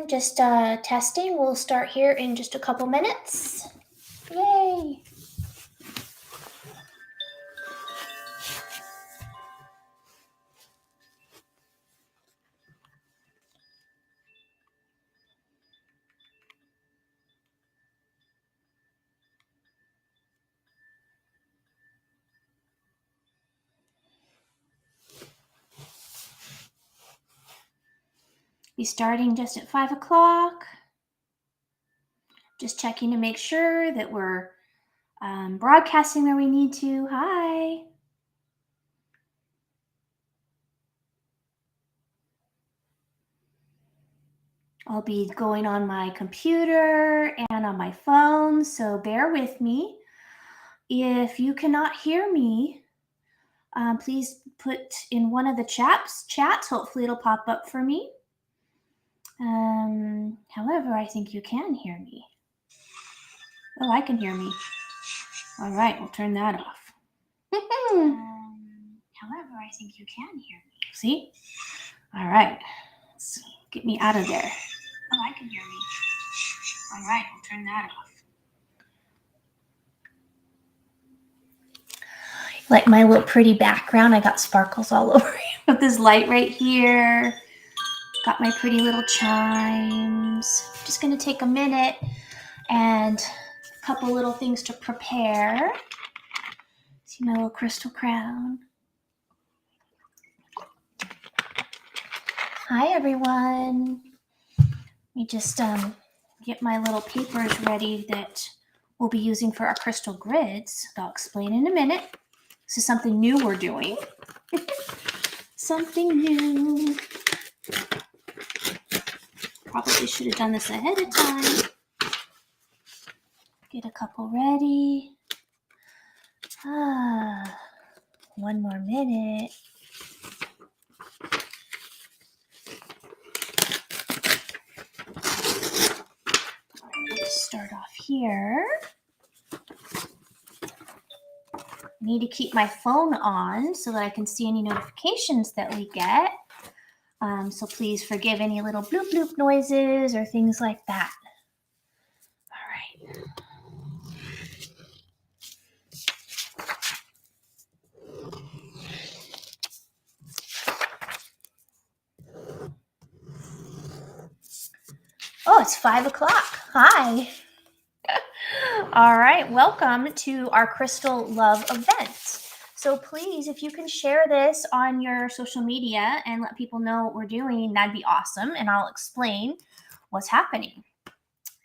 Just testing. We'll start here in just a couple minutes. Yay! Be starting just at 5 o'clock. Just checking to make sure that we're broadcasting where we need to. Hi. I'll be going on my computer and on my phone, so bear with me. If you cannot hear me, please put in one of the chats. Hopefully it'll pop up for me. However, I think you can hear me. Oh, I can hear me. All right, we'll turn that off. However, I think you can hear me. See? All right, let's get me out of there. Oh, I can hear me. All right, we'll turn that off. Like my little pretty background, I got sparkles all over with this light right here. Got my pretty little chimes. Just gonna take a minute and a couple little things to prepare. See my little crystal crown. Hi, everyone. Let me just get my little papers ready that we'll be using for our crystal grids. I'll explain in a minute. This is something new we're doing. Something new. Probably should have done this ahead of time. Get a couple ready. One more minute. Let's start off here. Need to keep my phone on so that I can see any notifications that we get. So please forgive any little bloop bloop noises or things like that. All right. Oh, it's 5 o'clock. Hi. All right. Welcome to our Crystal Love event. So please, if you can share this on your social media and let people know what we're doing, that'd be awesome. And I'll explain what's happening.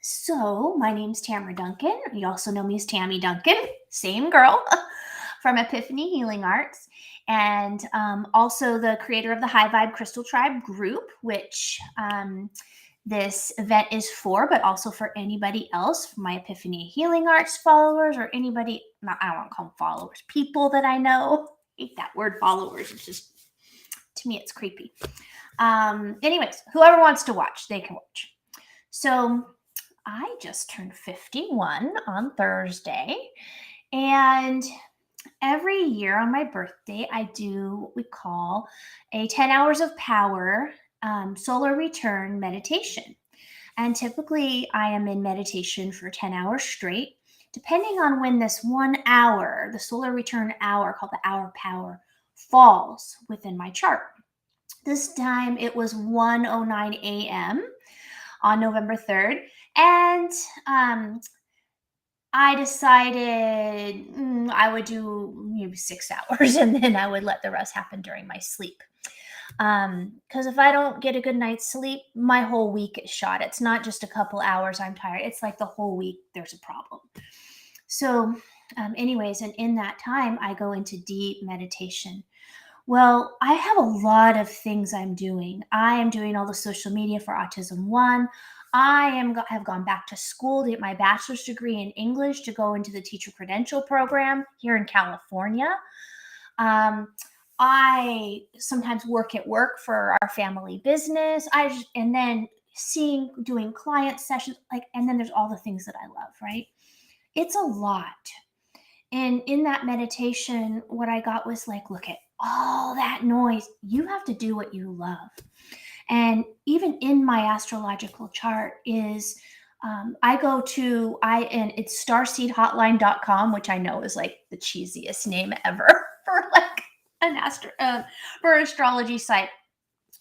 So my name's Tamara Duncan. You also know me as Tammy Duncan, same girl from Epiphany Healing Arts. And also the creator of the High Vibe Crystal Tribe group, which this event is for, but also for anybody else, for my Epiphany Healing Arts followers or anybody, I don't want to call them followers, people that I know. I hate that word followers. It's just, to me, it's creepy. Anyways, whoever wants to watch, they can watch. So I just turned 51 on Thursday, and every year on my birthday, I do what we call a 10 hours of power solar return meditation. And typically I am in meditation for 10 hours straight, depending on when this 1 hour, the solar return hour called the hour power, falls within my chart. This time it was 1:09 a.m. on November 3rd. And I decided I would do maybe 6 hours and then I would let the rest happen during my sleep. Because if I don't get a good night's sleep, my whole week is shot. It's not just a couple hours I'm tired. It's like the whole week there's a problem. So anyways, and in that time, I go into deep meditation. Well, I have a lot of things I'm doing. I am doing all the social media for Autism One. I have gone back to school to get my bachelor's degree in English to go into the teacher credential program here in California. I sometimes work at work for our family business. And then doing client sessions, and then there's all the things that I love, right? It's a lot. And in that meditation, what I got was like, look at all that noise. You have to do what you love. And even in my astrological chart is I go to and it's starseedhotline.com, which I know is like the cheesiest name ever for like for an astrology site.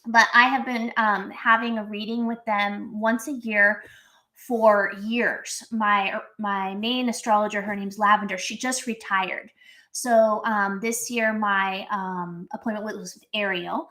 But I have been having a reading with them once a year for years. My main astrologer, her name's Lavender. She just retired. So this year my appointment was with Ariel,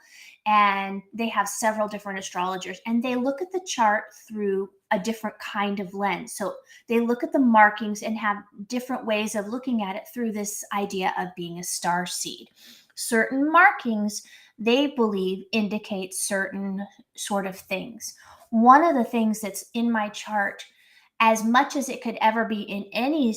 and they have several different astrologers, and they look at the chart through a different kind of lens. So they look at the markings and have different ways of looking at it through this idea of being a star seed. Certain markings they believe indicate certain sort of things. One of the things that's in my chart, as much as it could ever be in any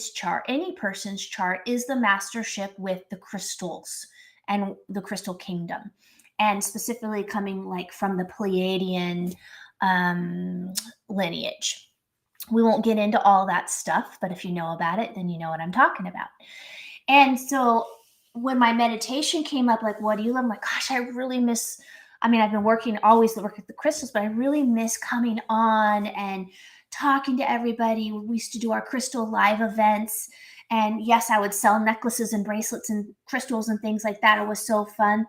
person's chart, is the mastership with the crystals and the crystal kingdom, and specifically coming like from the Pleiadian lineage. We won't get into all that stuff, but if you know about it, then you know what I'm talking about. And so when my meditation came up, like, what do you love? I'm like, gosh, I really miss. I mean, I've been always working with the crystals, but I really miss coming on and talking to everybody. We used to do our crystal live events. And yes, I would sell necklaces and bracelets and crystals and things like that. It was so fun.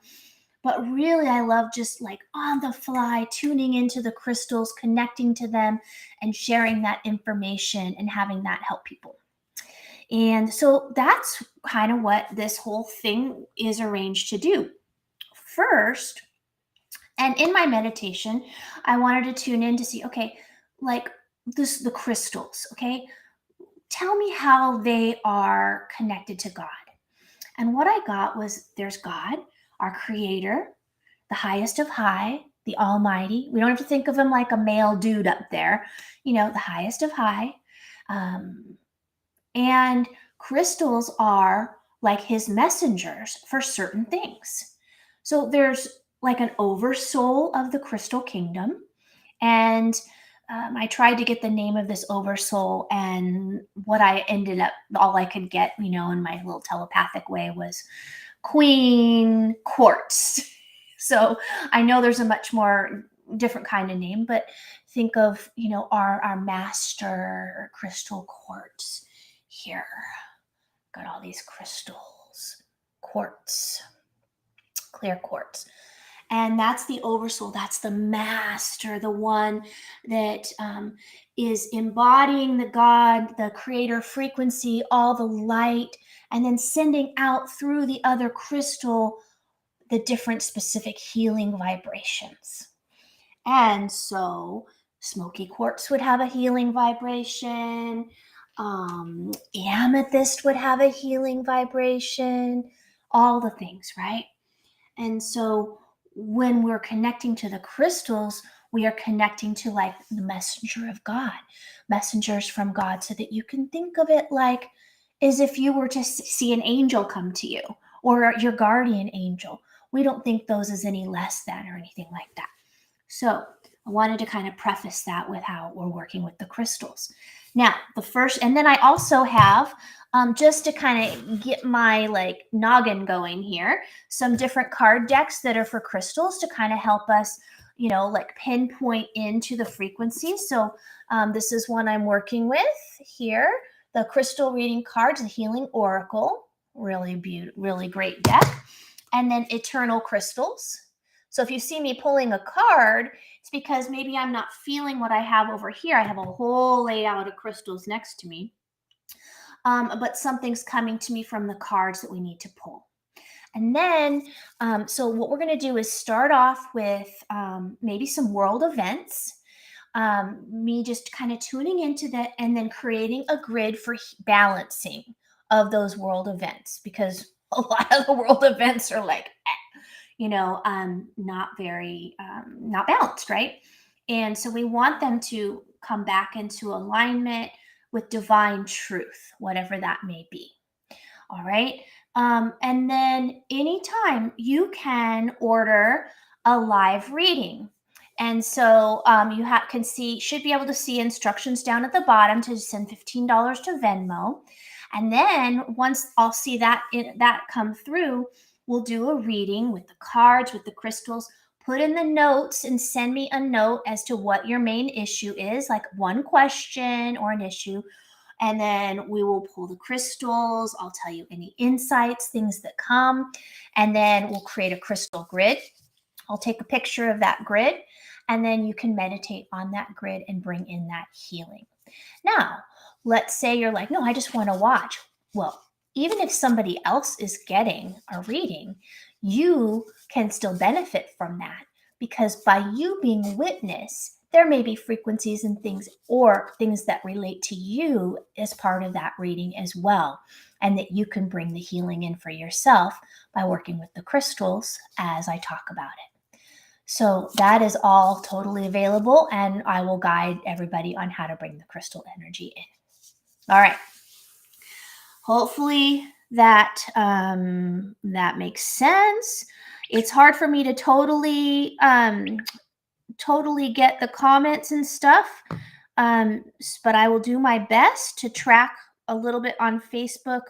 But really, I love just like on the fly, tuning into the crystals, connecting to them, and sharing that information and having that help people. And so that's kind of what this whole thing is arranged to do. First, and in my meditation, I wanted to tune in to see, okay, like the crystals, okay? Tell me how they are connected to God. And what I got was there's God, our creator, the highest of high, the almighty. We don't have to think of him like a male dude up there, the highest of high. Um, And crystals are like his messengers for certain things. So there's like an oversoul of the crystal kingdom. And I tried to get the name of this oversoul, and what I ended up, all I could get, in my little telepathic way was Queen Quartz. So I know there's a much more different kind of name, but think of, our master crystal quartz here. Got all these crystals, quartz, clear quartz. And that's the oversoul. That's the master, the one that is embodying the God, the creator frequency, all the light, and then sending out through the other crystal the different specific healing vibrations. And so smoky quartz would have a healing vibration. Amethyst would have a healing vibration, all the things, right? And so when we're connecting to the crystals, we are connecting to like the messenger of God, messengers from God, so that you can think of it like as if you were to see an angel come to you or your guardian angel. We don't think those as any less than or anything like that. So I wanted to kind of preface that with how we're working with the crystals. Now, and then I also have, just to kind of get my like noggin going here, some different card decks that are for crystals to kind of help us, like pinpoint into the frequencies. So this is one I'm working with here, the Crystal Reading Cards, the Healing Oracle, really beautiful, really great deck. And then Eternal Crystals. So if you see me pulling a card, it's because maybe I'm not feeling what I have over here. I have a whole layout of crystals next to me. But something's coming to me from the cards that we need to pull. And then, so what we're going to do is start off with maybe some world events. Me just kind of tuning into that and then creating a grid for balancing of those world events, because a lot of the world events are like, not very, not balanced, right? And so we want them to come back into alignment with divine truth, whatever that may be. All right. And then anytime you can order a live reading. And so you should be able to see instructions down at the bottom to send $15 to Venmo. And then once I'll see that come through, we'll do a reading with the cards, with the crystals, put in the notes and send me a note as to what your main issue is, like one question or an issue. And then we will pull the crystals. I'll tell you any insights, things that come. And then we'll create a crystal grid. I'll take a picture of that grid. And then you can meditate on that grid and bring in that healing. Now, let's say you're like, no, I just want to watch. Well, even if somebody else is getting a reading, you can still benefit from that, because by you being witness, there may be frequencies and things or things that relate to you as part of that reading as well, and that you can bring the healing in for yourself by working with the crystals as I talk about it. So that is all totally available, and I will guide everybody on how to bring the crystal energy in. All right. Hopefully that makes sense. It's hard for me to totally get the comments and stuff, but I will do my best to track a little bit on Facebook.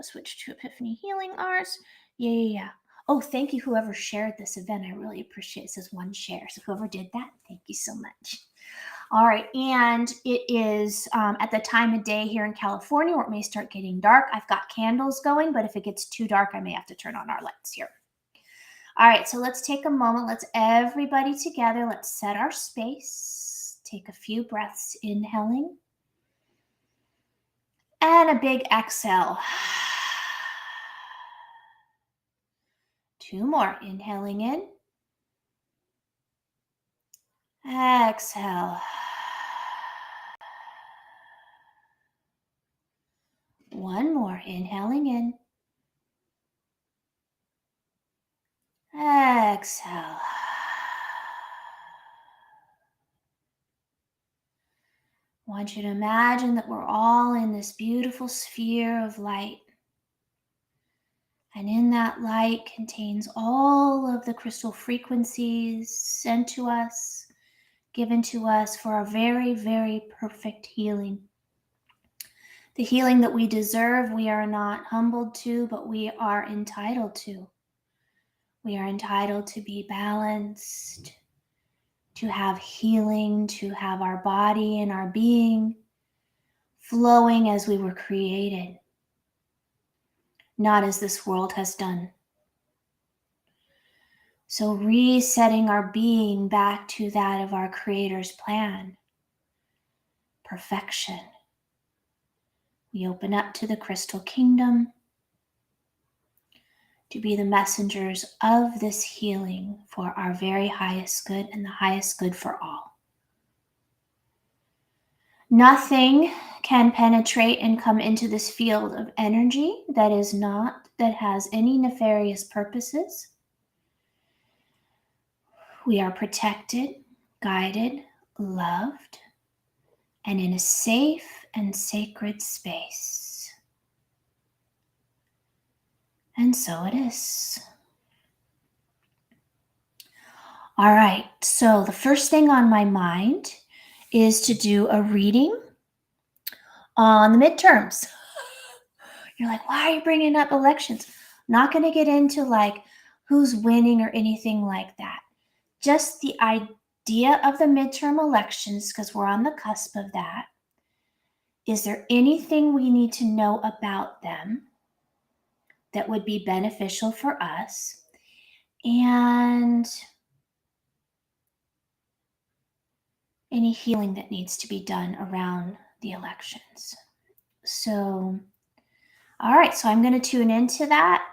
Switch to Epiphany Healing Arts. Yeah. Oh, thank you, whoever shared this event. I really appreciate it. It says one share. So whoever did that, thank you so much. All right. And it is at the time of day here in California where it may start getting dark. I've got candles going, but if it gets too dark, I may have to turn on our lights here. All right. So let's take a moment. Let's everybody together. Let's set our space. Take a few breaths, inhaling. And a big exhale. 2 more. Inhaling in. Exhale. 1 more. Inhaling in. Exhale. I want you to imagine that we're all in this beautiful sphere of light. And in that light contains all of the crystal frequencies sent to us, given to us for a very, very perfect healing. The healing that we deserve, we are not humbled to, but we are entitled to. We are entitled to be balanced, to have healing, to have our body and our being flowing as we were created, not as this world has done. So resetting our being back to that of our Creator's plan, perfection. We open up to the crystal kingdom to be the messengers of this healing for our very highest good and the highest good for all. Nothing can penetrate and come into this field of energy that has any nefarious purposes. We are protected, guided, loved, and in a safe and sacred space. And so it is. All right, so the first thing on my mind is to do a reading on the midterms. You're like, why are you bringing up elections? Not going to get into like who's winning or anything like that. Just the idea of the midterm elections, because we're on the cusp of that. Is there anything we need to know about them that would be beneficial for us? And any healing that needs to be done around the elections. So, all right, so I'm going to tune into that.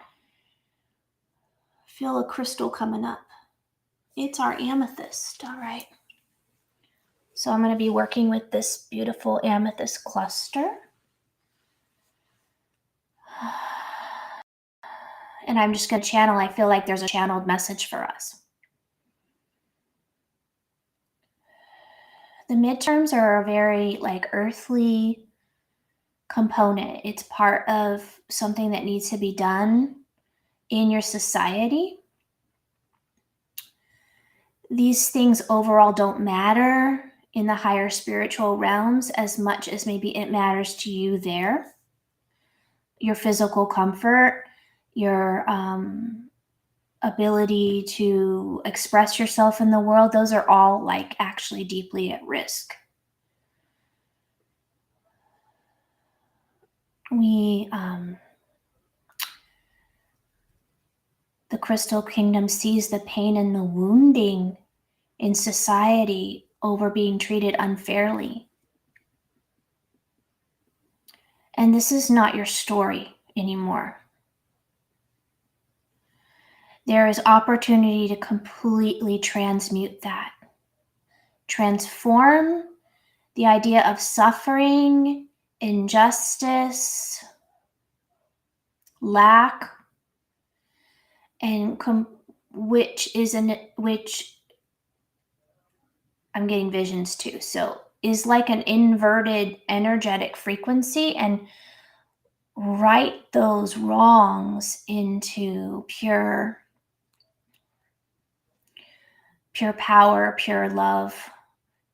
Feel a crystal coming up. It's our amethyst, all right. So I'm going to be working with this beautiful amethyst cluster. And I'm just going to channel. I feel like there's a channeled message for us. The midterms are a very like earthly component. It's part of something that needs to be done in your society. These things overall don't matter in the higher spiritual realms as much as maybe it matters to you there. Your physical comfort, your ability to express yourself in the world, those are all like actually deeply at risk. The crystal kingdom sees the pain and the wounding in society over being treated unfairly. And this is not your story anymore. There is opportunity to completely transmute that. Transform the idea of suffering, injustice, lack, and which I'm getting visions too. So is like an inverted energetic frequency, and write those wrongs into pure power, pure love,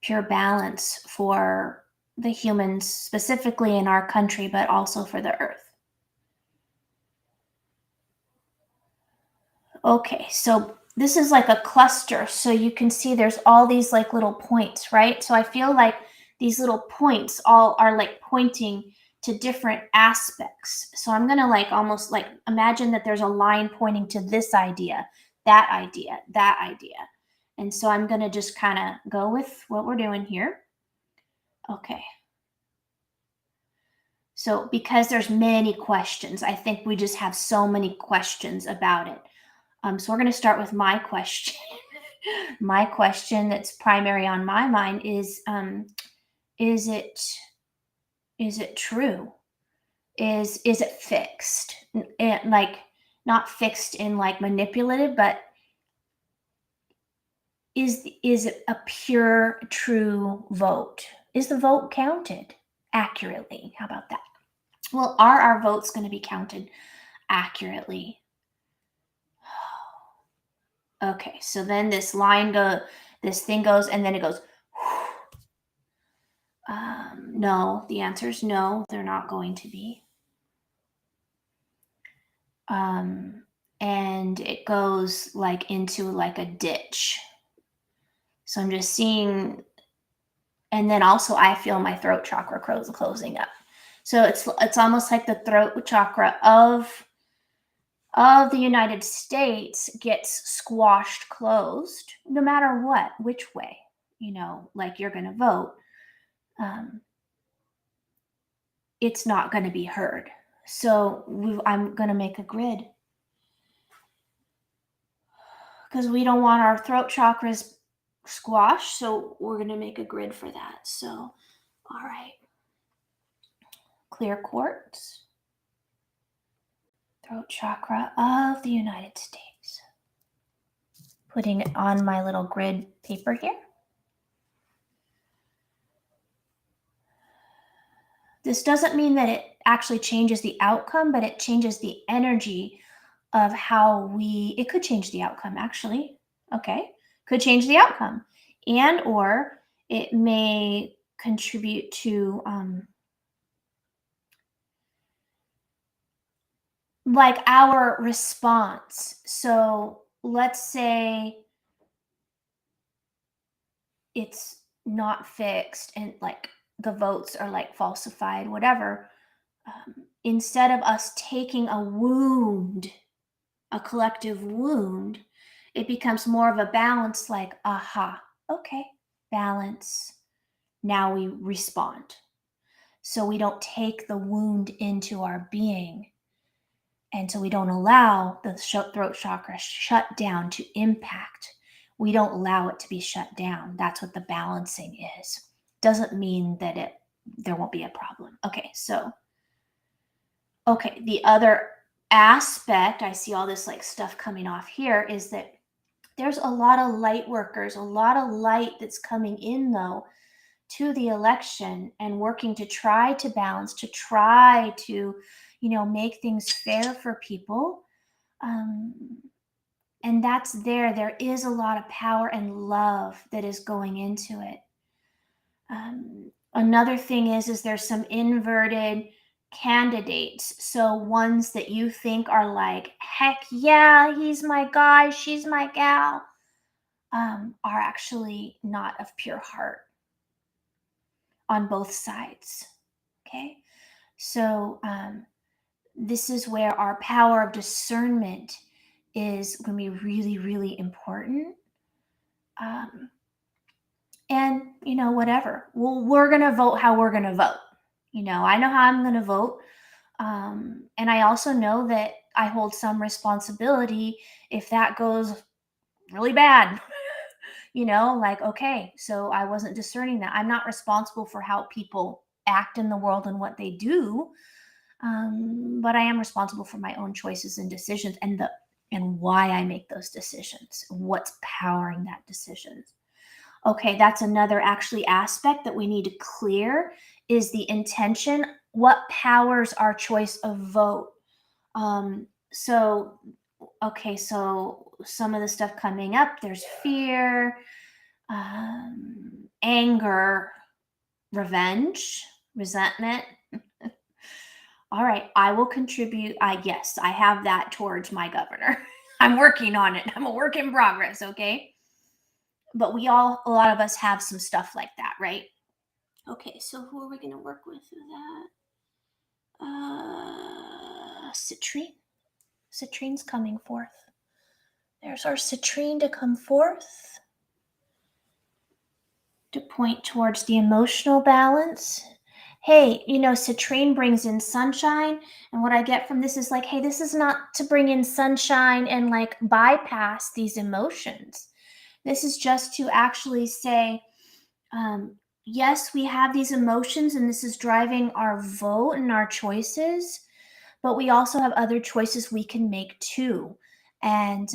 pure balance for the humans, specifically in our country, but also for the earth. Okay, so this is like a cluster. So you can see there's all these like little points, right? So I feel like these little points all are like pointing to different aspects. So I'm going to like almost like imagine that there's a line pointing to this idea, that idea, that idea. And so I'm going to just kind of go with what we're doing here. Okay. So because there's many questions, I think we just have so many questions about it. So we're going to start with my question. My question that's primary on my mind is it true? Is it fixed? And like not fixed in like manipulative, but is it a pure, true vote? Is the vote counted accurately? How about that? Well, are our votes going to be counted accurately? Okay, so then this thing goes, and then it goes. No, the answer is no, they're not going to be. And it goes like into like a ditch. So I'm just seeing, and then also I feel my throat chakra closing up. So it's almost like the throat chakra of the United States gets squashed closed, no matter which way, like you're going to vote. It's not going to be heard. So I'm going to make a grid because we don't want our throat chakras squashed. So we're going to make a grid for that. So, all right. Clear quartz. Throat chakra of the United States. Putting it on my little grid paper here. This doesn't mean that it actually changes the outcome, but it changes the energy of how it could change the outcome actually. Okay. Could change the outcome, and or it may contribute to like our response. So let's say it's not fixed and like the votes are like falsified, whatever. Instead of us taking a collective wound, it becomes more of a balance, like, aha, okay, balance. Now we respond. So we don't take the wound into our being. And so we don't allow the throat chakra shut down to impact. We don't allow it to be shut down. That's what the balancing is. Doesn't mean that there won't be a problem. Okay, the other aspect, I see all this like stuff coming off here, is that there's a lot of light workers, a lot of light that's coming in though to the election and working to try to balance, to try to, make things fair for people. And that's there is a lot of power and love that is going into it. Another thing is there's some inverted candidates, so ones that you think are like, heck yeah, he's my guy, she's my gal, are actually not of pure heart on both sides. Okay. So this is where our power of discernment is going to be really, really important. Um, and, whatever. Well, we're going to vote how we're going to vote. I know how I'm going to vote. And I also know that I hold some responsibility if that goes really bad. Like, okay, so I wasn't discerning that. I'm not responsible for how people act in the world and what they do. But I am responsible for my own choices and decisions and why I make those decisions, what's powering that decision. Okay, that's another actually aspect that we need to clear is the intention. What powers our choice of vote? So, okay, so some of the stuff coming up, there's fear, anger, revenge, resentment. All right, I will contribute. Yes, I have that towards my governor. I'm working on it. I'm a work in progress, okay? But a lot of us have some stuff like that, right? Okay, so who are we going to work with that? Citrine. Citrine's coming forth. There's our citrine to come forth to point towards the emotional balance. Hey, citrine brings in sunshine. And what I get from this is like, hey, this is not to bring in sunshine and like bypass these emotions. This is just to actually say, yes, we have these emotions and this is driving our vote and our choices, but we also have other choices we can make too. And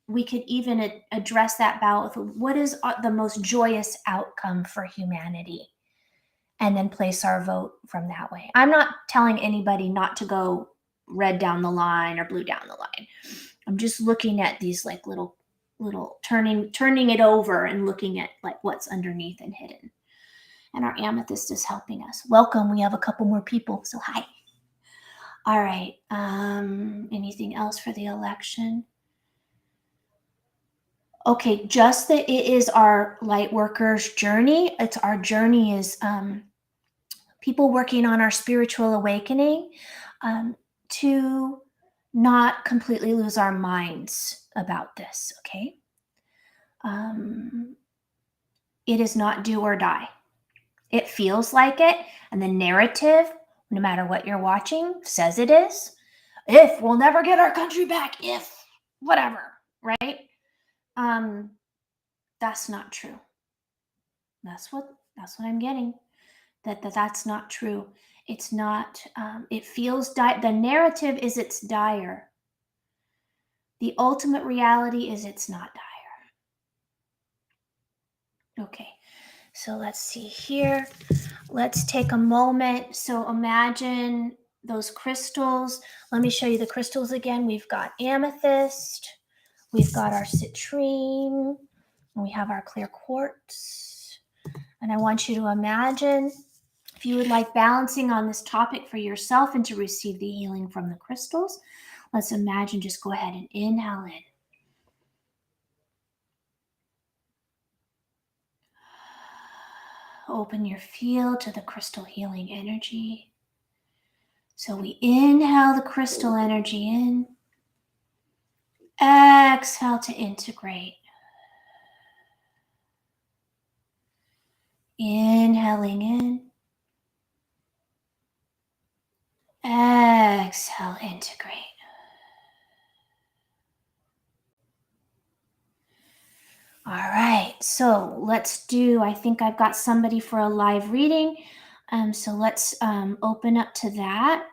we could even address that battle with what is the most joyous outcome for humanity, and then place our vote from that way. I'm not telling anybody not to go red down the line or blue down the line. I'm just looking at these like little turning it over and looking at like what's underneath and hidden. And our amethyst is helping us. Welcome. We have a couple more people. So hi. All right. Anything else for the election? Okay, just that it is our light workers' journey. It's our journey is people working on our spiritual awakening, to not completely lose our minds about this. Okay. It is not do or die. It feels like it, and the narrative, no matter what you're watching, says it is. If we'll never get our country back, if whatever, right? That's not true. That's what I'm getting. That's not true. It's not. It feels the narrative is it's dire. The ultimate reality is it's not dire. Okay, so let's see here. Let's take a moment. So imagine those crystals. Let me show you the crystals again. We've got amethyst, we've got our citrine, and we have our clear quartz. And I want you to imagine, if you would like balancing on this topic for yourself and to receive the healing from the crystals, let's imagine, just go ahead and inhale in. Open your field to the crystal healing energy. So we inhale the crystal energy in. Exhale to integrate. Inhaling in. Exhale, integrate. All right, so let's do, I think I've got somebody for a live reading. So let's open up to that,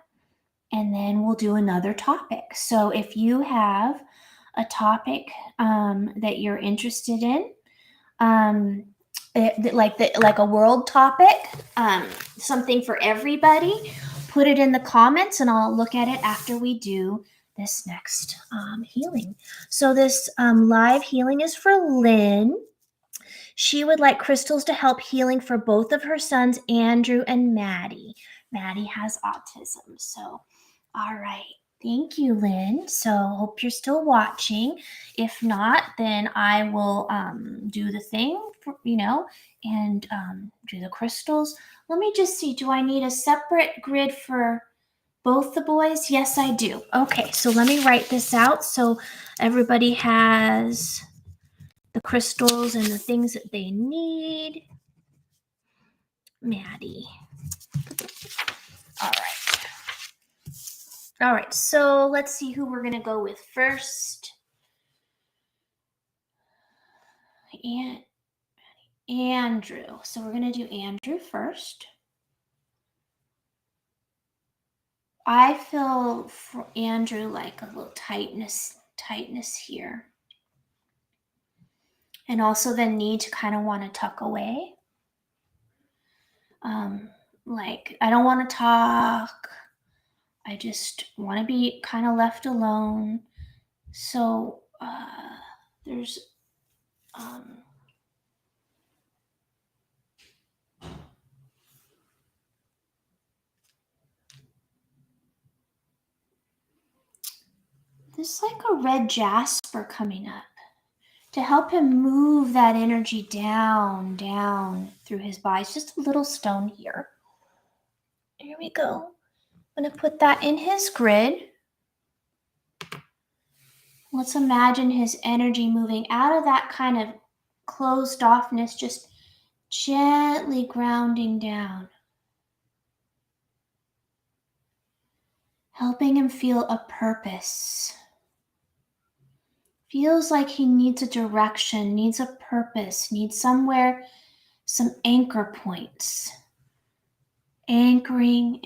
and then we'll do another topic. So if you have a topic that you're interested in, like a world topic, something for everybody, put it in the comments and I'll look at it after we do this next healing. So this live healing is for Lynn. She would like crystals to help healing for both of her sons, Andrew and Maddie. Maddie has autism. So, all right. Thank you, Lynn. So, hope you're still watching. If not, then I will do the thing, and do the crystals. Let me just see. Do I need a separate grid for both the boys? Yes, I do. Okay, so let me write this out so everybody has the crystals and the things that they need. Maddie. All right. All right, so let's see who we're going to go with first. Andrew. So we're going to do Andrew first. I feel for Andrew like a little tightness here. And also the need to kind of want to tuck away. Like, I don't want to talk. I just want to be kind of left alone. So there's there's like a red jasper coming up to help him move that energy down through his body. It's just a little stone here. Here we go. I'm going to put that in his grid. Let's imagine his energy moving out of that kind of closed offness, just gently grounding down, helping him feel a purpose. Feels like he needs a direction, needs a purpose, needs somewhere, some anchor points. Anchoring.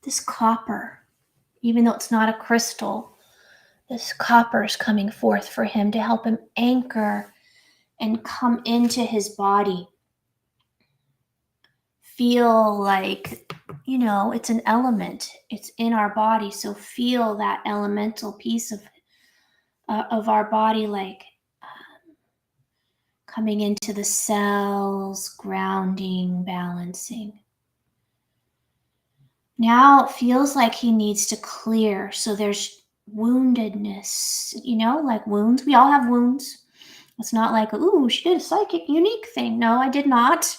This copper, even though it's not a crystal, this copper is coming forth for him to help him anchor and come into his body. Feel like, it's an element. It's in our body. So feel that elemental piece of our body, like coming into the cells, grounding, balancing. Now it feels like he needs to clear. So there's woundedness, like wounds. We all have wounds. It's not like, ooh, she did a psychic unique thing. No, I did not.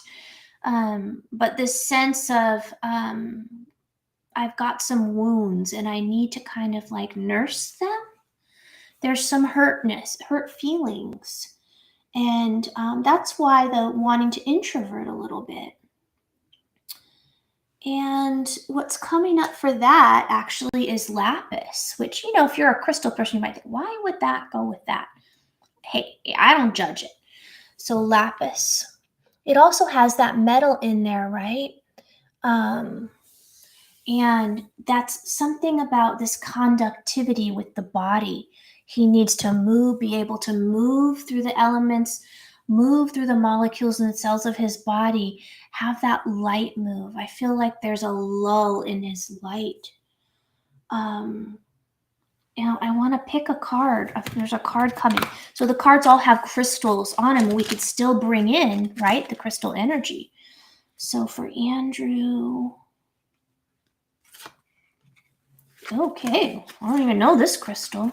But this sense of I've got some wounds and I need to kind of like nurse them. There's some hurt feelings. And that's why the wanting to introvert a little bit. And what's coming up for that actually is lapis, which, if you're a crystal person, you might think, why would that go with that? Hey, I don't judge it. So lapis. It also has that metal in there, right? And that's something about this conductivity with the body. He needs to be able to move through the elements, move through the molecules and the cells of his body, have that light move. I feel like there's a lull in his light. I want to pick a card. There's a card coming. So the cards all have crystals on them. We could still bring in, right, the crystal energy. So for Andrew... Okay, I don't even know this crystal.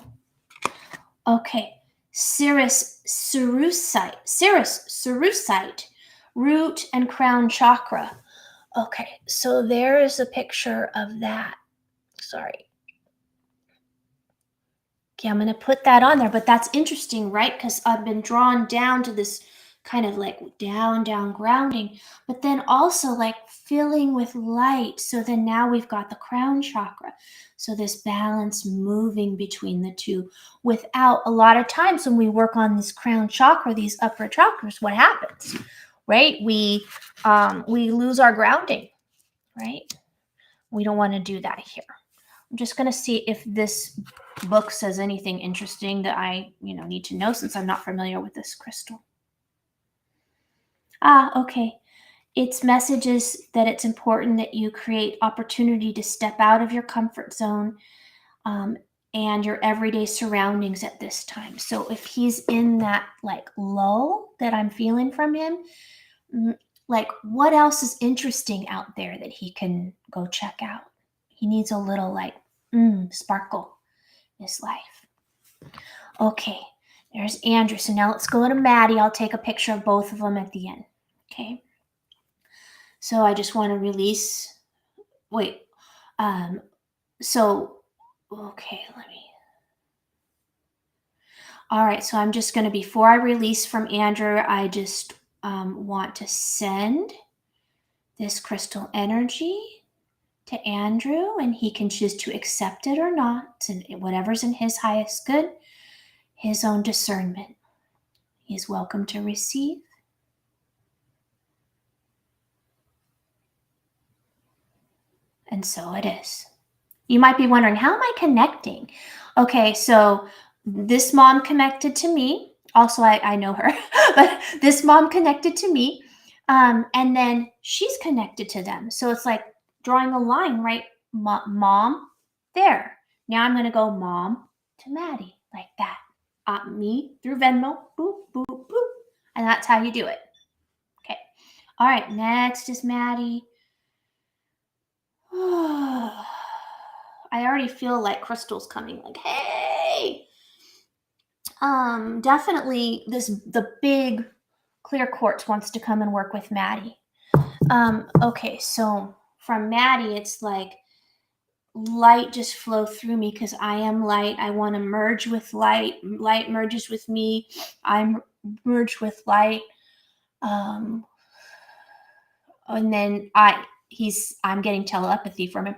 Okay, Cirrus cerussite, root and crown chakra. Okay, so there is a picture of that. Sorry. Okay, I'm going to put that on there, but that's interesting, right? Because I've been drawn down to this kind of like down grounding, but then also like filling with light. So then now we've got the crown chakra. So this balance moving between the two without a lot of times when we work on this crown chakra, these upper chakras, what happens, right? We lose our grounding, right? We don't want to do that here. I'm just going to see if this book says anything interesting that I, need to know since I'm not familiar with this crystal. Okay. Its messages that it's important that you create opportunity to step out of your comfort zone and your everyday surroundings at this time. So if he's in that like lull that I'm feeling from him, like what else is interesting out there that he can go check out. He needs a little like sparkle in his life. Okay, there's Andrew. So now let's go to Maddie. I'll take a picture of both of them at the end. Okay. So I just want to release. Wait. So, okay, let me. All right. So I'm just going to, before I release from Andrew, I just want to send this crystal energy to Andrew, and he can choose to accept it or not, and whatever's in his highest good, his own discernment. He is welcome to receive. And so it is. You might be wondering, how am I connecting? Okay, so this mom connected to me. Also, I know her, but this mom connected to me. And then she's connected to them. So it's like drawing a line, right? Mom, there. Now I'm going to go mom to Maddie, like that. Me through Venmo, boop, boop, boop. And that's how you do it. Okay. All right, next is Maddie. I already feel like crystals coming, like, hey. Definitely the big clear quartz wants to come and work with Maddie. Okay, so from Maddie, it's like light just flow through me because I am light. I want to merge with light. Light merges with me. I'm merged with light. And then I'm getting telepathy from him.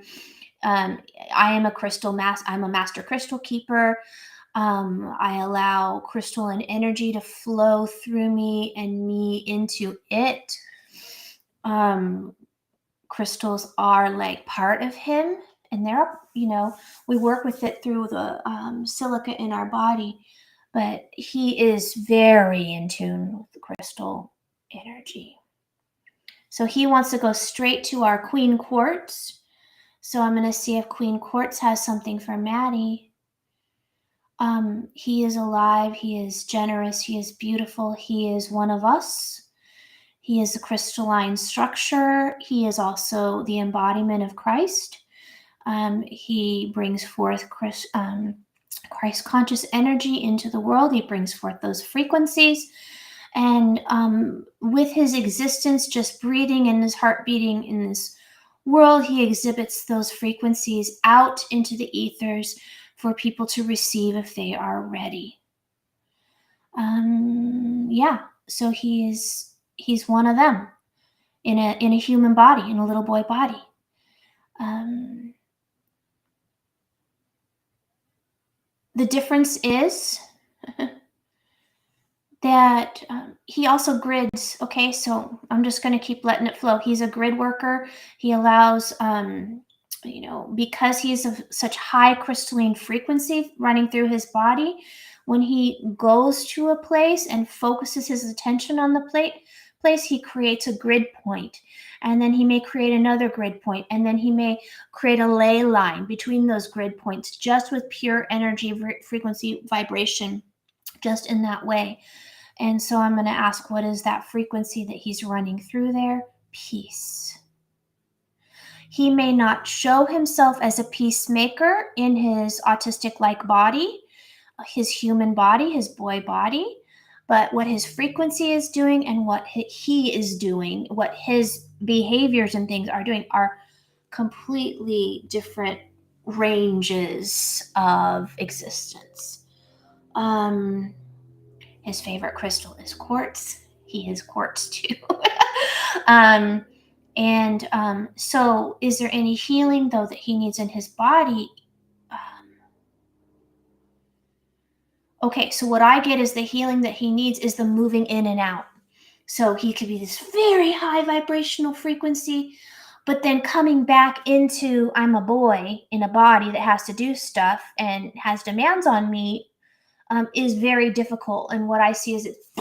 I am a I'm a master crystal keeper. I allow crystal and energy to flow through me and me into it. Crystals are like part of him, and they're, we work with it through the silica in our body, but he is very in tune with the crystal energy. So he wants to go straight to our Queen Quartz. So I'm going to see if Queen Quartz has something for Maddie. He is alive. He is generous. He is beautiful. He is one of us. He is a crystalline structure. He is also the embodiment of Christ. He brings forth Christ conscious energy into the world. He brings forth those frequencies. And with his existence, just breathing and his heart beating in this world, he exhibits those frequencies out into the ethers for people to receive if they are ready. So he's one of them in a human body, in a little boy body. The difference is that he also grids. Okay, so I'm just going to keep letting it flow. He's a grid worker. He allows, because he's of such high crystalline frequency running through his body, when he goes to a place and focuses his attention on the place, he creates a grid point. And then he may create another grid point. And then he may create a ley line between those grid points, just with pure energy, frequency, vibration, just in that way. And so I'm going to ask, what is that frequency that he's running through there? Peace. He may not show himself as a peacemaker in his autistic-like body, his human body, his boy body, but what his frequency is doing and what he is doing, what his behaviors and things are doing, are completely different ranges of existence. His favorite crystal is quartz. He is quartz too. So is there any healing though that he needs in his body? Okay, so what I get is the healing that he needs is the moving in and out. So he could be this very high vibrational frequency, but then coming back into, I'm a boy in a body that has to do stuff and has demands on me, is very difficult. And what I see is it's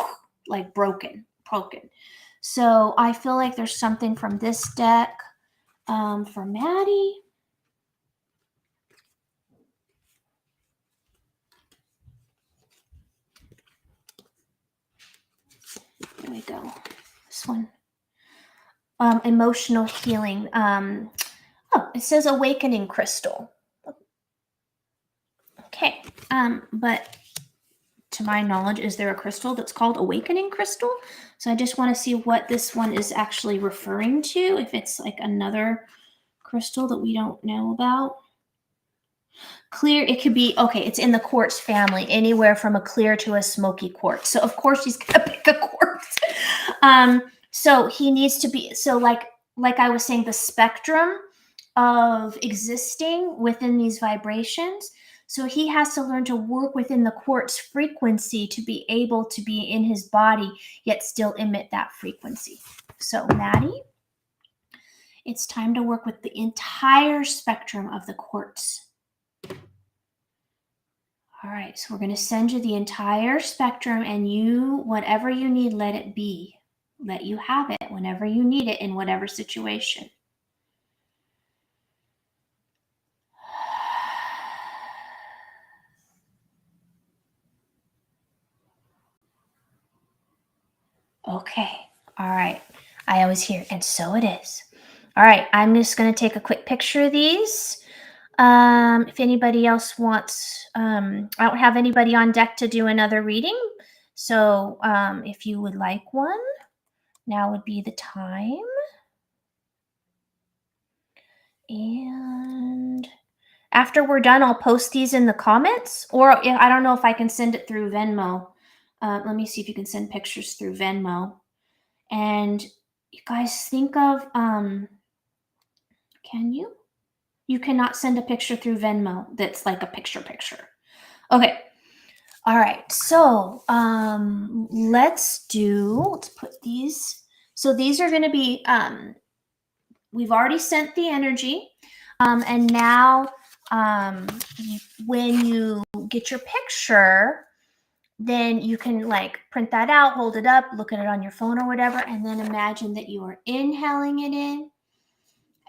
like broken. So I feel like there's something from this deck for Maddie. Here we go. This one. emotional healing. It says awakening crystal. Okay. But to my knowledge, is there a crystal that's called awakening crystal? So I just want to see what this one is actually referring to, if it's like another crystal that we don't know about. Clear, it could be, okay, it's in the quartz family, anywhere from a clear to a smoky quartz. So of course he's gonna pick a quartz. So he needs to be, so like I was saying, the spectrum of existing within these vibrations. So he has to learn to work within the quartz frequency to be able to be in his body, yet still emit that frequency. So Maddie, it's time to work with the entire spectrum of the quartz. All right, so we're going to send you the entire spectrum, and you, whatever you need, let it be. Let you have it whenever you need it in whatever situation. Okay, all right. I always hear, and so it is. All right, I'm just going to take a quick picture of these. If anybody else wants, I don't have anybody on deck to do another reading. So if you would like one, now would be the time. And after we're done, I'll post these in the comments, or I don't know if I can send it through Venmo. Let me see if you can send pictures through Venmo. And you guys think of, can you? You cannot send a picture through Venmo that's like a picture. Okay. All right. So let's put these. So these are going to be, we've already sent the energy. And now when you get your picture, then you can like print that out, hold it up, look at it on your phone or whatever, and then imagine that you are inhaling it in,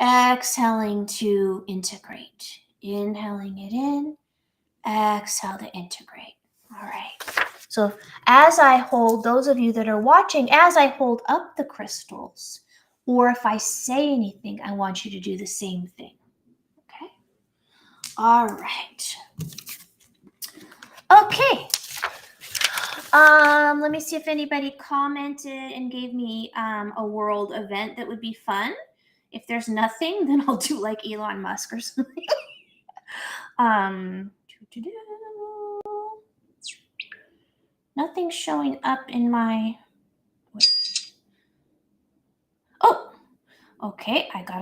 exhaling to integrate, inhaling it in, exhale to integrate. All right. So as I hold, those of you that are watching, as I hold up the crystals, or if I say anything, I want you to do the same thing. Okay. All right. Okay. Let me see if anybody commented and gave me a world event that would be fun. If there's nothing, then I'll do like Elon Musk or something. Nothing's showing up in my. Oh, okay. I got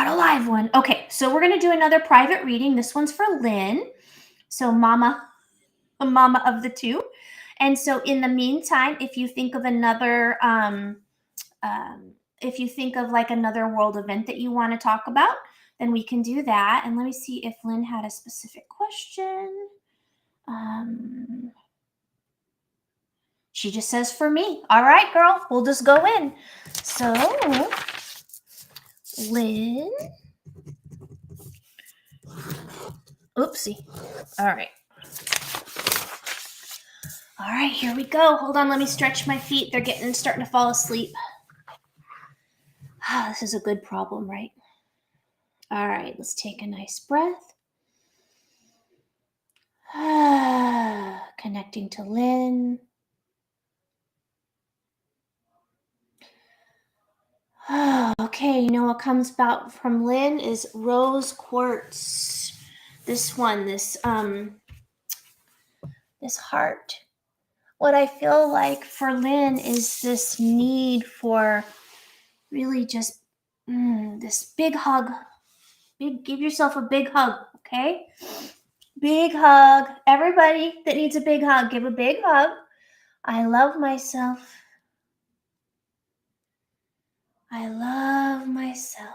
a live one. Okay, so we're gonna do another private reading. This one's for Lynn. So mama of the two. And so in the meantime, if you think of another, if you think of like another world event that you want to talk about, then we can do that. And let me see if Lynn had a specific question. She just says for me. All right, girl, we'll just go in. So, Lynn. Oopsie. All right. All right, here we go. Hold on, let me stretch my feet. They're starting to fall asleep. This is a good problem, right? All right, let's take a nice breath. Connecting to Lynn. Okay, you know what comes about from Lynn is rose quartz. This one, this heart. What I feel like for Lynn is this need for really just this big hug. Give yourself a big hug, okay? Big hug. Everybody that needs a big hug, give a big hug. I love myself. I love myself.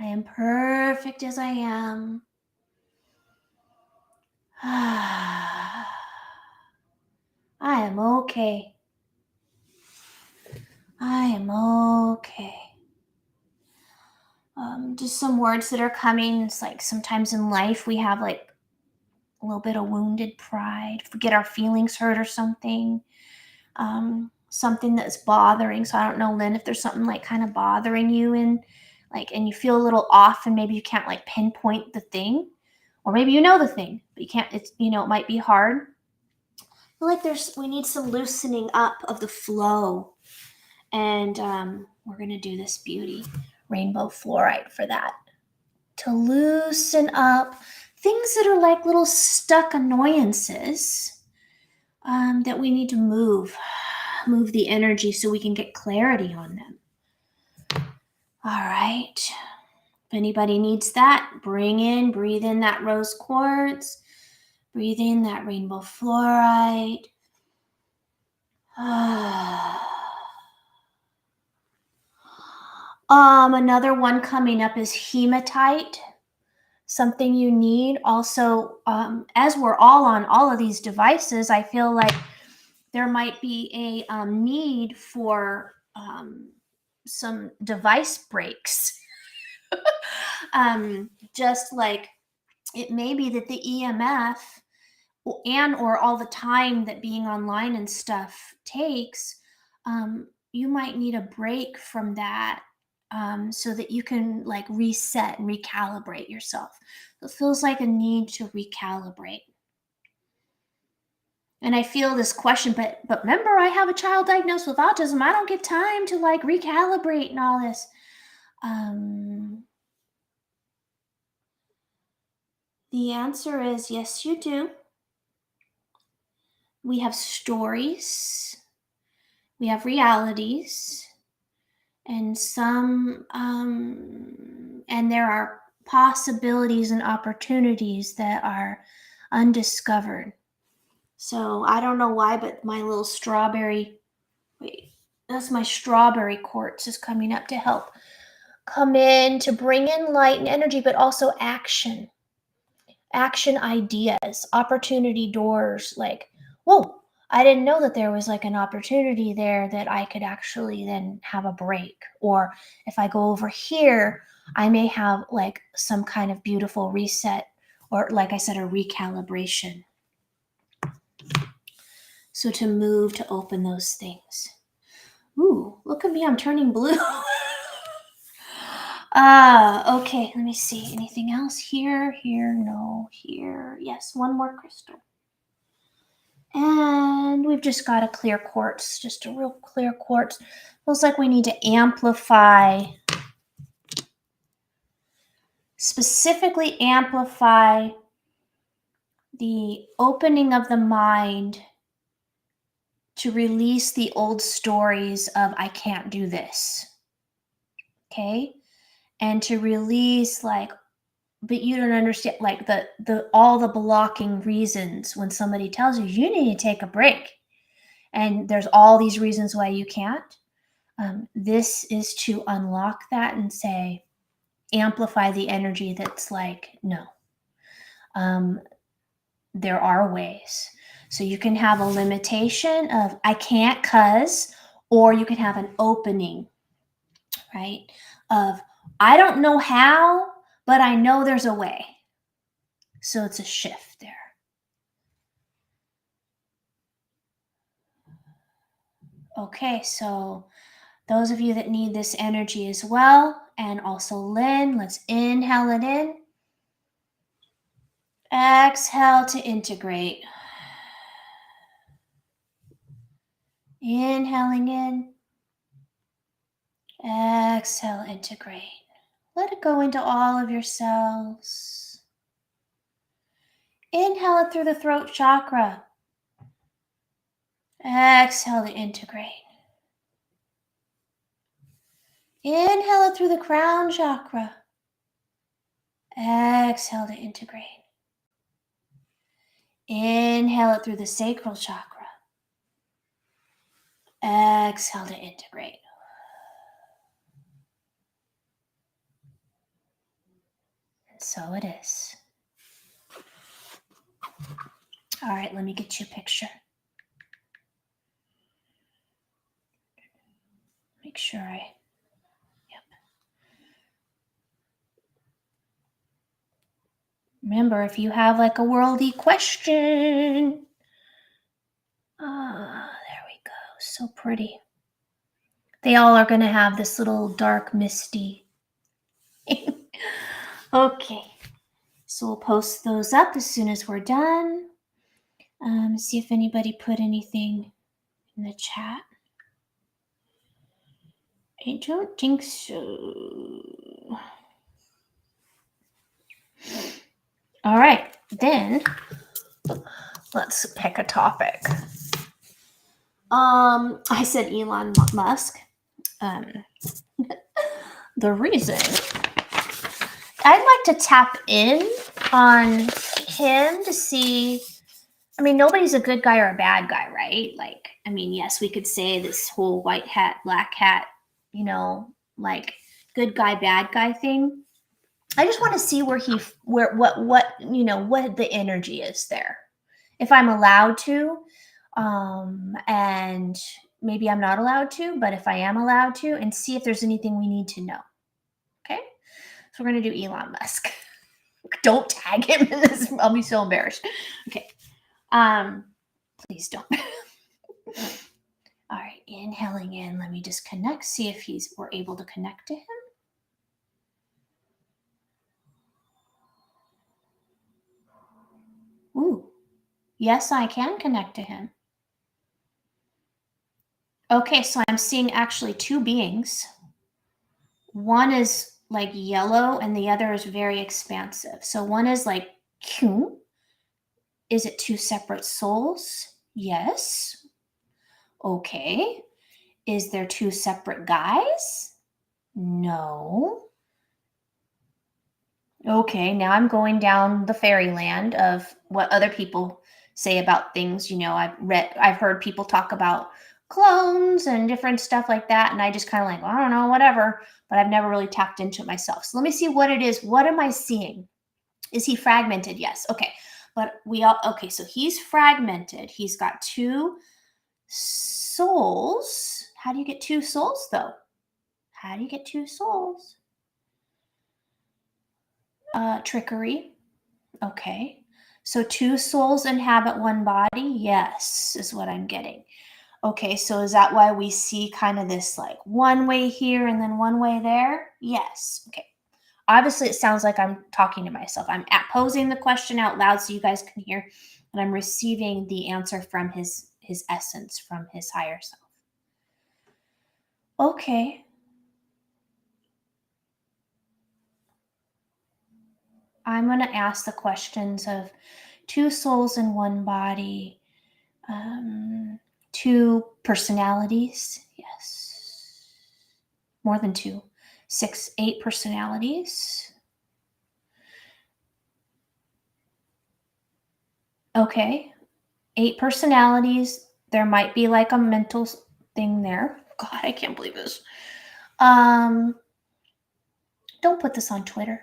I am perfect as I am. I am okay. I am okay. Just some words that are coming. It's like sometimes in life we have like a little bit of wounded pride. If we get our feelings hurt or something. something that's bothering. So I don't know, Lynn, if there's something like kind of bothering you and you feel a little off and maybe you can't like pinpoint the thing, or maybe you know the thing, but you can't, it's, it might be hard. I feel like we need some loosening up of the flow. And we're going to do this beauty rainbow fluorite for that, to loosen up things that are like little stuck annoyances that we need to move the energy so we can get clarity on them. All right. If anybody needs that, breathe in that rose quartz, breathe in that rainbow fluorite. Another one coming up is hematite. Something you need also, as we're all on all of these devices, I feel like there might be a need for some device breaks. Just like it may be that the EMF or all the time that being online and stuff takes, you might need a break from that, so that you can like reset and recalibrate yourself. It feels like a need to recalibrate. And I feel this question, but remember, I have a child diagnosed with autism. I don't get time to like recalibrate and all this. The answer is yes, you do. We have stories, we have realities, and and there are possibilities and opportunities that are undiscovered. So I don't know why, but my little that's my strawberry quartz is coming up to help come in to bring in light and energy, but also action ideas, opportunity doors. Like, whoa, I didn't know that there was like an opportunity there that I could actually then have a break. Or if I go over here, I may have like some kind of beautiful reset, or like I said, a recalibration. So to open those things. Ooh, look at me, I'm turning blue. Okay, let me see. Anything else here? Here, no, here. Yes, one more crystal. And we've just got a clear quartz, just a real clear quartz. Feels like we need to specifically amplify the opening of the mind to release the old stories of I can't do this. Okay? And to release like, but you don't understand like the all the blocking reasons when somebody tells you you need to take a break. And there's all these reasons why you can't. This is to unlock that and say, amplify the energy that's like, no, there are ways. So you can have a limitation of I can't cause, or you can have an opening, right? Of I don't know how, but I know there's a way. So it's a shift there. Okay, so those of you that need this energy as well, and also Lynn, let's inhale it in. Exhale to integrate. Inhaling in. Exhale, integrate. Let it go into all of your cells. Inhale it through the throat chakra. Exhale to integrate. Inhale it through the crown chakra. Exhale to integrate. Inhale it through the sacral chakra. Exhale to integrate. And so it is. All right, let me get you a picture. Make sure yep. Remember, if you have like a worldy question, there we go. so pretty. They all are going to have this little dark, misty. Okay. So we'll post those up as soon as we're done. See if anybody put anything in the chat. I don't think so. All right, then let's pick a topic. I said Elon Musk. The reason I'd like to tap in on him to see. I mean, nobody's a good guy or a bad guy, right? Like, I mean, yes, we could say this whole white hat, black hat, like good guy, bad guy thing. I just want to see what the energy is there. If I'm allowed to, and maybe I'm not allowed to, but if I am allowed to, and see if there's anything we need to know. Okay. So we're going to do Elon Musk. Don't tag him in this. I'll be so embarrassed. Okay. Please don't. All right, inhaling in. Let me just connect. See if we're able to connect to him. Ooh, yes, I can connect to him. Okay, so I'm seeing actually two beings. One is like yellow and the other is very expansive. So one is like Q. Is it two separate souls? Yes. Okay. Is there two separate guys? No. Okay, now I'm going down the fairyland of what other people say about things. I've heard people talk about clones and different stuff like that, and I just kind of like, I don't know, whatever, but I've never really tapped into it myself. So let me see what it is. What am I seeing? Is he fragmented? Yes. Okay. Okay, so he's fragmented. He's got two souls. How do you get two souls though? How do you get two souls? Trickery. Okay. So two souls inhabit one body? Yes, is what I'm getting. Okay, so is that why we see kind of this like one way here and then one way there? Yes. Okay. Obviously, it sounds like I'm talking to myself. I'm posing the question out loud so you guys can hear, and I'm receiving the answer from his essence, from his higher self. Okay. I'm going to ask the questions of two souls in one body, two personalities. Yes. More than two. 6, 8 personalities. Okay. 8 personalities. There might be like a mental thing there. God, I can't believe this. Don't put this on Twitter.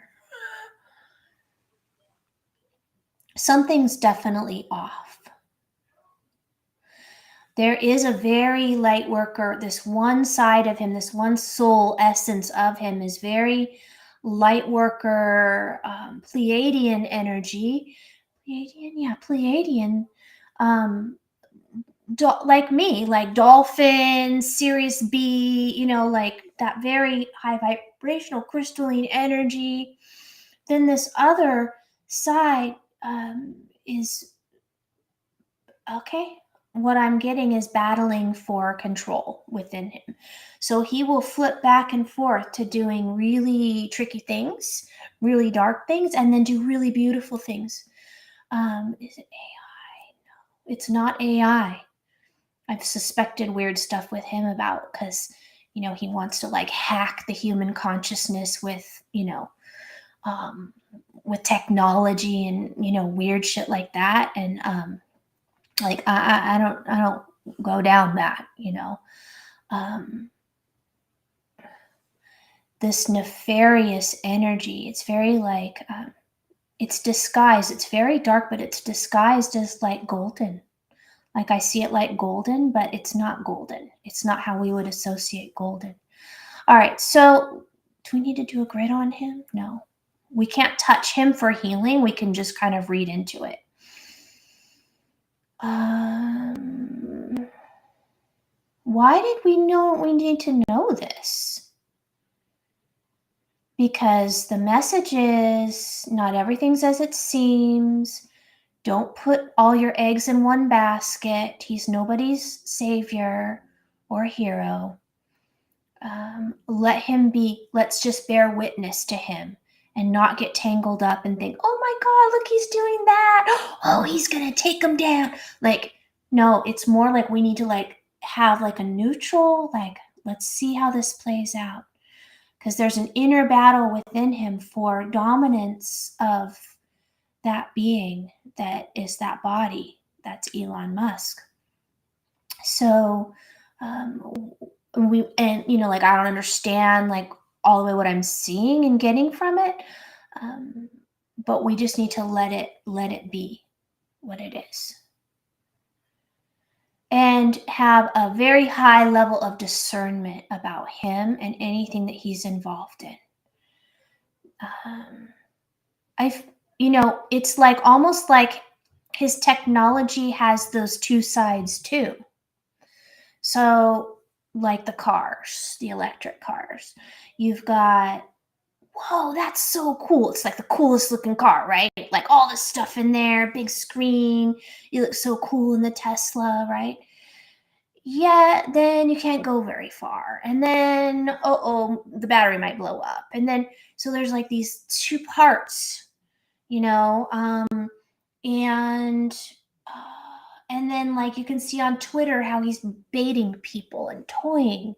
Something's definitely off. There is a very light worker. This one side of him, this one soul essence of him is very light worker, Pleiadian energy. Pleiadian. Like me, like dolphin, Sirius B, like that very high vibrational crystalline energy. Then this other side is okay. What I'm getting is battling for control within him. So he will flip back and forth to doing really tricky things, really dark things, and then do really beautiful things. Is it AI? No, it's not AI. I've suspected weird stuff with him about because, he wants to like hack the human consciousness with, with technology and, weird shit like that. And like I don't go down that, this nefarious energy. It's very like it's disguised. It's very dark, but it's disguised as like golden. Like I see it like golden, but it's not golden. It's not how we would associate golden. All right, so do we need to do a grid on him? No. We can't touch him for healing. We can just kind of read into it. why did we know we need to know this? Because the message is not everything's as it seems. Don't put all your eggs in one basket. He's nobody's savior or hero. Let him be. Let's just bear witness to him and not get tangled up and think, oh my God, look, he's doing that. Oh, he's going to take him down. Like, no, it's more like we need to like have like a neutral, like, let's see how this plays out. Because there's an inner battle within him for dominance of that being that is that body. That's Elon Musk. So, like, I don't understand like all the way what I'm seeing and getting from it. But we just need to let it be what it is. And have a very high level of discernment about him and anything that he's involved in. It's like almost like his technology has those two sides too. So, like the cars, the electric cars, you've got, whoa, that's so cool. It's like the coolest looking car, right? Like all this stuff in there, big screen. You look so cool in the Tesla, right? Yeah, then you can't go very far. And then, the battery might blow up. And then, so there's like these two parts, and then like you can see on Twitter how he's baiting people and toying.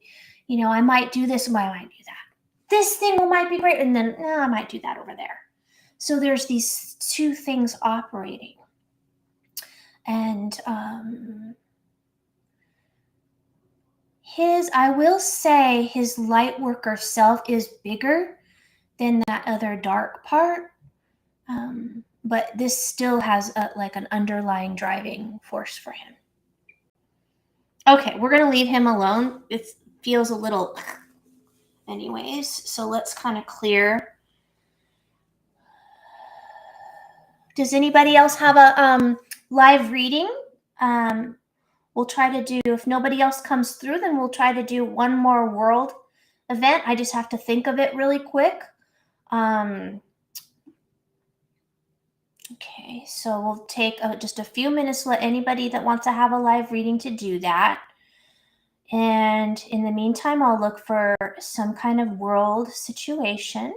I might do this, I might do that. This thing might be great, and then I might do that over there. So there's these two things operating. And I will say his light worker self is bigger than that other dark part. But this still has like an underlying driving force for him. Okay, we're going to leave him alone. It feels a little anyways, so let's kind of clear. Does anybody else have a live reading? We'll try to do, if nobody else comes through, then we'll try to do one more world event. I just have to think of it really quick. Okay, so we'll take just a few minutes to let anybody that wants to have a live reading to do that. And in the meantime, I'll look for some kind of world situation.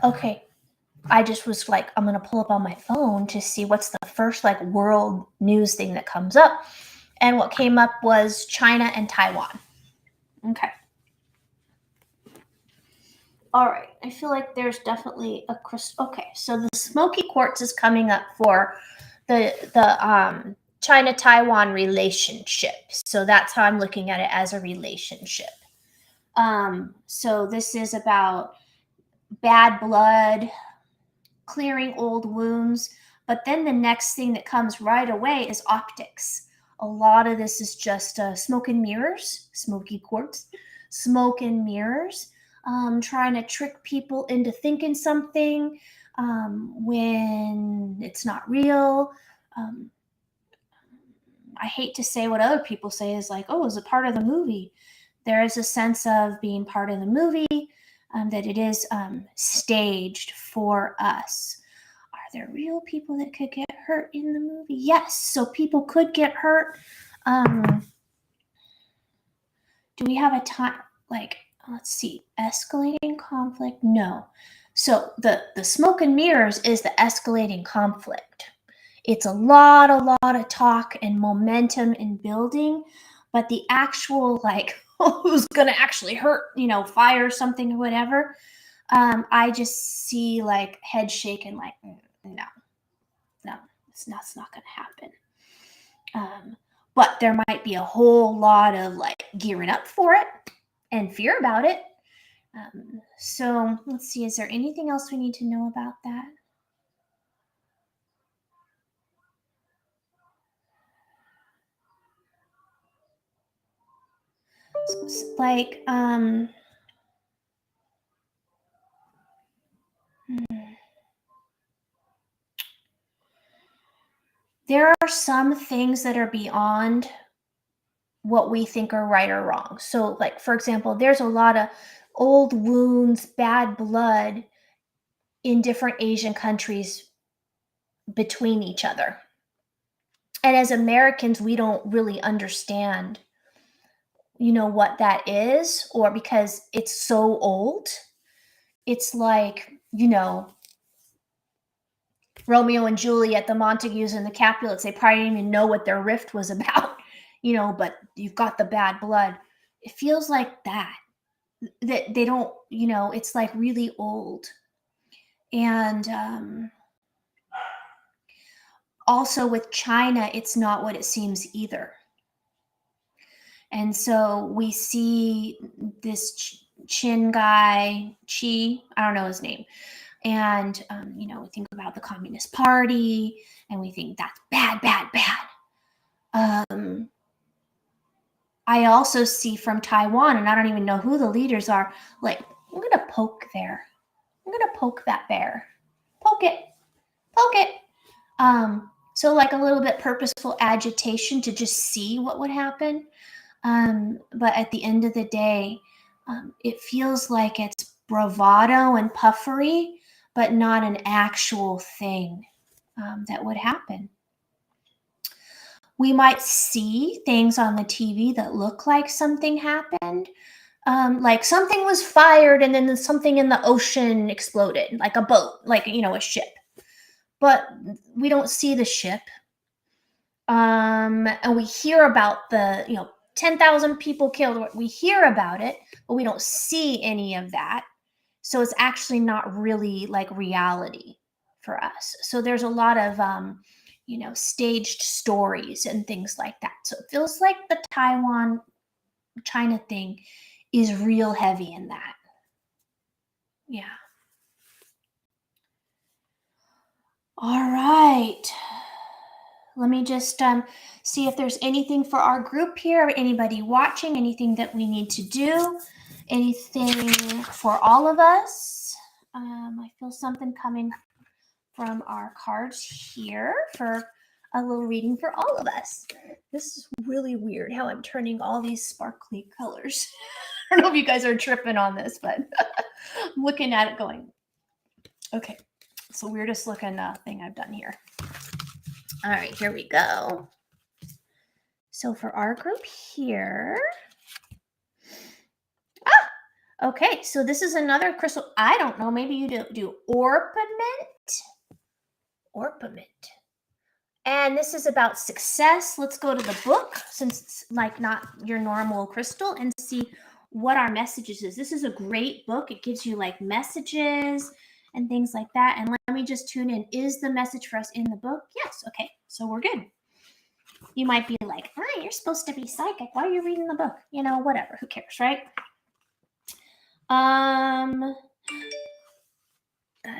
Okay, I just was like, I'm going to pull up on my phone to see what's the first like world news thing that comes up. And what came up was China and Taiwan. Okay. All right. I feel like there's definitely a crystal. Okay. So the smoky quartz is coming up for the China-Taiwan relationship. So that's how I'm looking at it, as a relationship. So this is about bad blood, clearing old wounds. But then the next thing that comes right away is optics. A lot of this is just smoke and mirrors, smoky quartz, smoke and mirrors, trying to trick people into thinking something when it's not real. I hate to say what other people say is like, oh, it's a part of the movie. There is a sense of being part of the movie, that it is staged for us. Are there real people that could get hurt in the movie? Yes, so people could get hurt. Do we have a time, like, let's see, escalating conflict? No. So the smoke and mirrors is the escalating conflict. It's a lot of talk and momentum and building, but the actual like who's gonna actually hurt, fire something or whatever, I just see like head shaking, like no, it's not gonna happen. But there might be a whole lot of like gearing up for it and fear about it. So let's see, is there anything else we need to know about that? Like, there are some things that are beyond what we think are right or wrong. So, like, for example, there's a lot of old wounds, bad blood in different Asian countries between each other. And as Americans, we don't really understand, what that is, or because it's so old. It's like, Romeo and Juliet, the Montagues and the Capulets, they probably didn't even know what their rift was about, but you've got the bad blood. It feels like that they don't, it's like really old. And also with China, it's not what it seems either. And so we see this Chin guy, I don't know his name. And, we think about the Communist Party and we think that's bad, bad, bad. I also see from Taiwan, and I don't even know who the leaders are, like, I'm going to poke there. I'm going to poke that bear. Poke it. Poke it. So like a little bit purposeful agitation to just see what would happen. But at the end of the day, it feels like it's bravado and puffery, but not an actual thing that would happen. We might see things on the TV that look like something happened. Like something was fired and then something in the ocean exploded, like a boat, like, a ship. But we don't see the ship. And we hear about the, 10,000 people killed. We hear about it, but we don't see any of that. So it's actually not really like reality for us. So there's a lot of, staged stories and things like that. So it feels like the Taiwan China thing is real heavy in that. Yeah. All right. Let me just see if there's anything for our group here, anybody watching, anything that we need to do, anything for all of us. I feel something coming from our cards here for a little reading for all of us. This is really weird how I'm turning all these sparkly colors. I don't know if you guys are tripping on this, but I'm looking at it going, okay, it's the weirdest looking thing I've done here. All right, here we go. So for our group here, okay, so this is another crystal. I don't know, maybe you do orpiment. And this is about success. Let's go to the book, since it's like not your normal crystal, and see what our messages is. This is a great book. It gives you like messages and things like that. And let me just tune in. Is the message for us in the book? Yes. Okay, so we're good. You might be like, you're supposed to be psychic. Why are you reading the book? Whatever. Who cares, right? That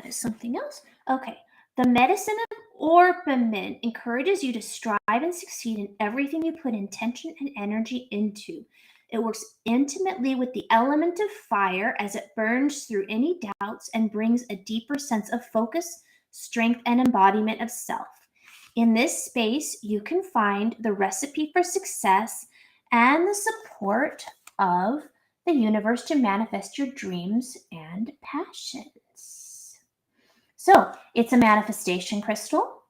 is something else. Okay. The medicine of orpiment encourages you to strive and succeed in everything you put intention and energy into. It works intimately with the element of fire as it burns through any doubts and brings a deeper sense of focus, strength, and embodiment of self. In this space, you can find the recipe for success and the support of the universe to manifest your dreams and passions. So it's a manifestation crystal,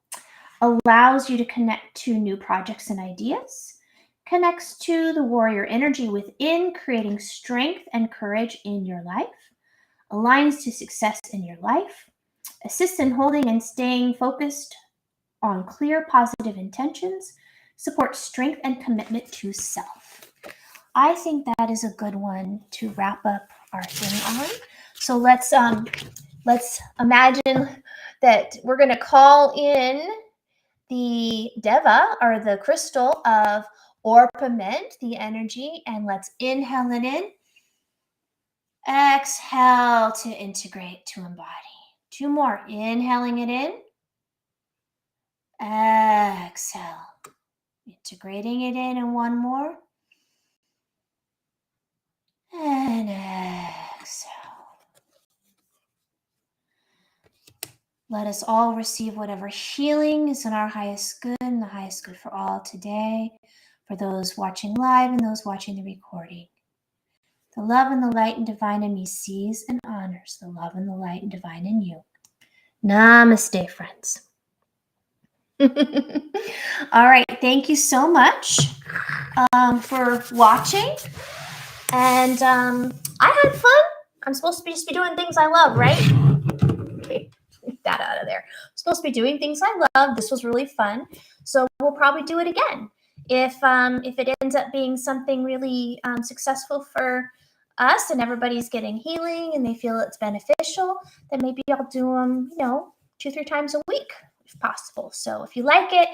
allows you to connect to new projects and ideas, connects to the warrior energy within, creating strength and courage in your life, aligns to success in your life, assists in holding and staying focused on clear, positive intentions, supports strength and commitment to self. I think that is a good one to wrap up our thing on. So let's imagine that we're going to call in the Deva, or the crystal of orpiment, the energy, and let's inhale it in. Exhale to integrate, to embody. 2 more. Inhaling it in. Exhale. Integrating it in, and 1 more. And exhale. Let us all receive whatever healing is in our highest good and the highest good for all today, for those watching live and those watching the recording. The love and the light and divine in me sees and honors the love and the light and divine in you. Namaste, friends. All right. Thank you so much for watching. And I had fun. I'm supposed to just be doing things I love, right? Okay, get that out of there. I'm supposed to be doing things I love. This was really fun. So we'll probably do it again. If it ends up being something really successful for us and everybody's getting healing and they feel it's beneficial, then maybe I'll do them, 2-3 times a week if possible. So if you like it,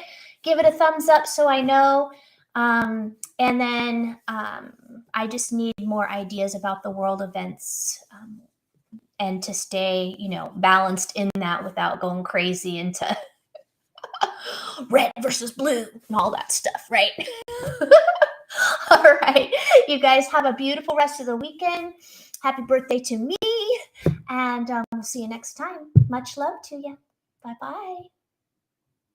give it a thumbs up so I know. And then I just need more ideas about the world events and to stay, balanced in that without going crazy into red versus blue and all that stuff, right? All right. You guys have a beautiful rest of the weekend. Happy birthday to me. And we'll see you next time. Much love to you. Bye-bye.